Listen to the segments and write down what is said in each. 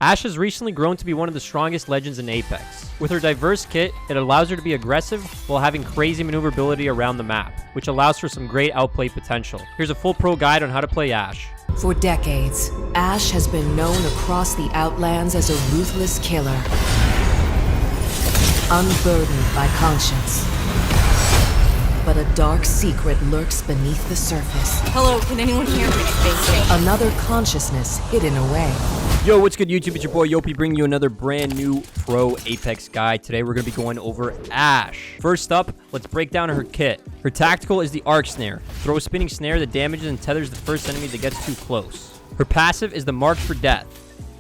Ashe has recently grown to be one of the strongest legends in Apex. With her diverse kit, it allows her to be aggressive while having crazy maneuverability around the map, which allows for some great outplay potential. Here's a full pro guide on how to play Ashe. For decades, Ashe has been known across the Outlands as a ruthless killer, unburdened by conscience. But a dark secret lurks beneath the surface. Hello, can anyone hear me? Another consciousness hidden away. Yo, what's good, YouTube? It's your boy Yopi bringing you another brand new pro Apex guide. Today we're going to be going over Ashe. First up, let's break down her kit. Her tactical is the arc snare. Throw a spinning snare that damages and tethers the first enemy that gets too close. Her passive is the mark for death.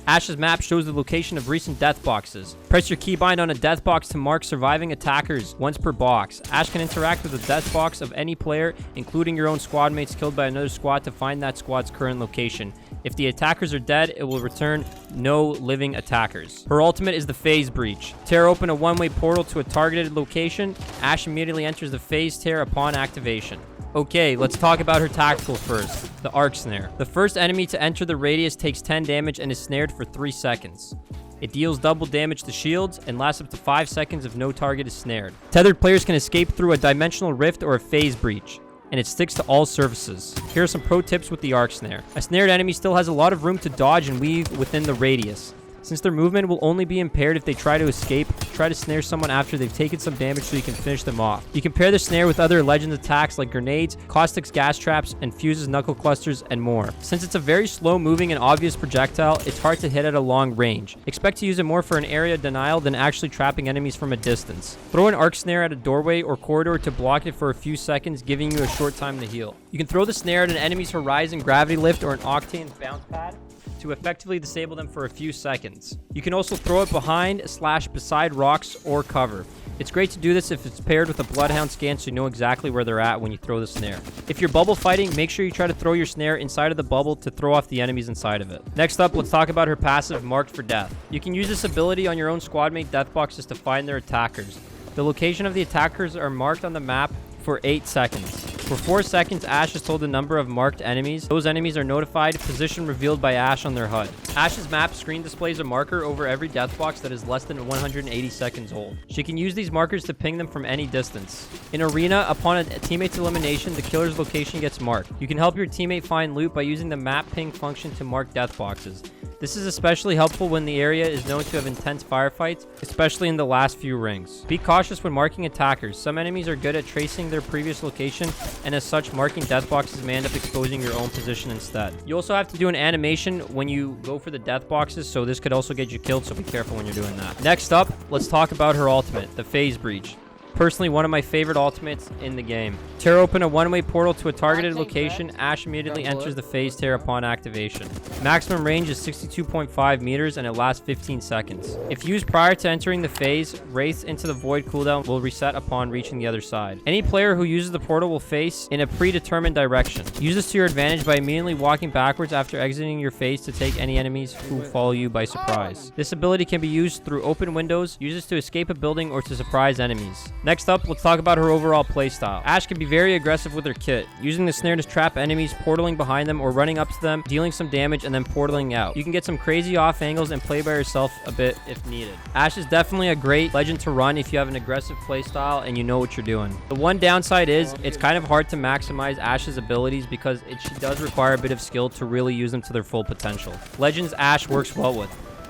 Ashe's map shows the location of recent death boxes. Press your keybind on a death box to mark surviving attackers once per box. Ashe can interact with the death box of any player, including your own squad mates killed by another squad, to find that squad's current location. If the attackers are dead, it will return no living attackers. Her ultimate is the phase breach. Tear open a one-way portal to a targeted location. Ashe immediately enters the phase tear upon activation. Okay, let's talk about her tactical first, the arc snare. The first enemy to enter the radius takes 10 damage and is snared for 3 seconds. It deals double damage to shields and lasts up to 5 seconds if no target is snared. Tethered players can escape through a dimensional rift or a phase breach, and it sticks to all surfaces. Here are some pro tips with the arc snare. A snared enemy still has a lot of room to dodge and weave within the radius. Since their movement will only be impaired if they try to escape, try to snare someone after they've taken some damage so you can finish them off. You can pair the snare with other Legends attacks like grenades, caustics, gas traps, and fuses, knuckle clusters, and more. Since it's a very slow moving and obvious projectile, it's hard to hit at a long range. Expect to use it more for an area denial than actually trapping enemies from a distance. Throw an arc snare at a doorway or corridor to block it for a few seconds, giving you a short time to heal. You can throw the snare at an enemy's horizon gravity lift or an octane bounce pad to effectively disable them for a few seconds. You can also throw it behind/beside rocks or cover. It's great to do this if it's paired with a bloodhound scan so you know exactly where they're at when you throw the snare. If you're bubble fighting, make sure you try to throw your snare inside of the bubble to throw off the enemies inside of it. Next up, let's talk about her passive, marked for death. You can use this ability on your own squad mate death boxes to find their attackers. The location of the attackers are marked on the map for 8 seconds. For 4 seconds, Ashe is told the number of marked enemies. Those enemies are notified, position revealed by Ashe on their HUD. Ashe's map screen displays a marker over every death box that is less than 180 seconds old. She can use these markers to ping them from any distance. In Arena, upon a teammate's elimination, the killer's location gets marked. You can help your teammate find loot by using the map ping function to mark death boxes. This is especially helpful when the area is known to have intense firefights, especially in the last few rings. Be cautious when marking attackers. Some enemies are good at tracing their previous location, and as such, marking death boxes may end up exposing your own position instead. You also have to do an animation when you go for the death boxes, so this could also get you killed, so be careful when you're doing that. Next up, let's talk about her ultimate, the phase breach. Personally, one of my favorite ultimates in the game. Tear open a one-way portal to a targeted location. Ashe immediately enters the phase tear upon activation. Maximum range is 62.5 meters and it lasts 15 seconds. If used prior to entering the phase, Wraiths into the void cooldown will reset upon reaching the other side. Any player who uses the portal will face in a predetermined direction. Use this to your advantage by immediately walking backwards after exiting your phase to take any enemies who follow you by surprise. This ability can be used through open windows, use this to escape a building or to surprise enemies. Next up, let's talk about her overall playstyle. Ashe can be very aggressive with her kit, using the snare to trap enemies, portaling behind them or running up to them, dealing some damage, and then portaling out. You can get some crazy off angles and play by yourself a bit if needed. Ashe is definitely a great legend to run if you have an aggressive playstyle and you know what you're doing. The one downside is it's kind of hard to maximize Ashe's abilities because she does require a bit of skill to really use them to their full potential. Legends Ashe works well with.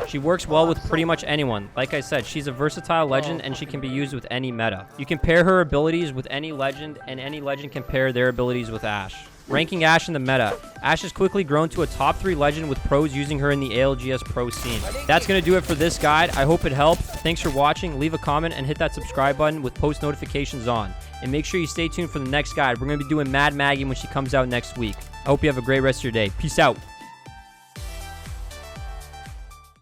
She works well with pretty much anyone. Like I said, she's a versatile legend and she can be used with any meta. You can pair her abilities with any legend and any legend can pair their abilities with Ashe. Ranking Ashe in the meta. Ashe has quickly grown to a top 3 legend with pros using her in the ALGS pro scene. That's going to do it for this guide. I hope it helped. Thanks for watching. Leave a comment and hit that subscribe button with post notifications on. And make sure you stay tuned for the next guide. We're going to be doing Mad Maggie when she comes out next week. I hope you have a great rest of your day. Peace out.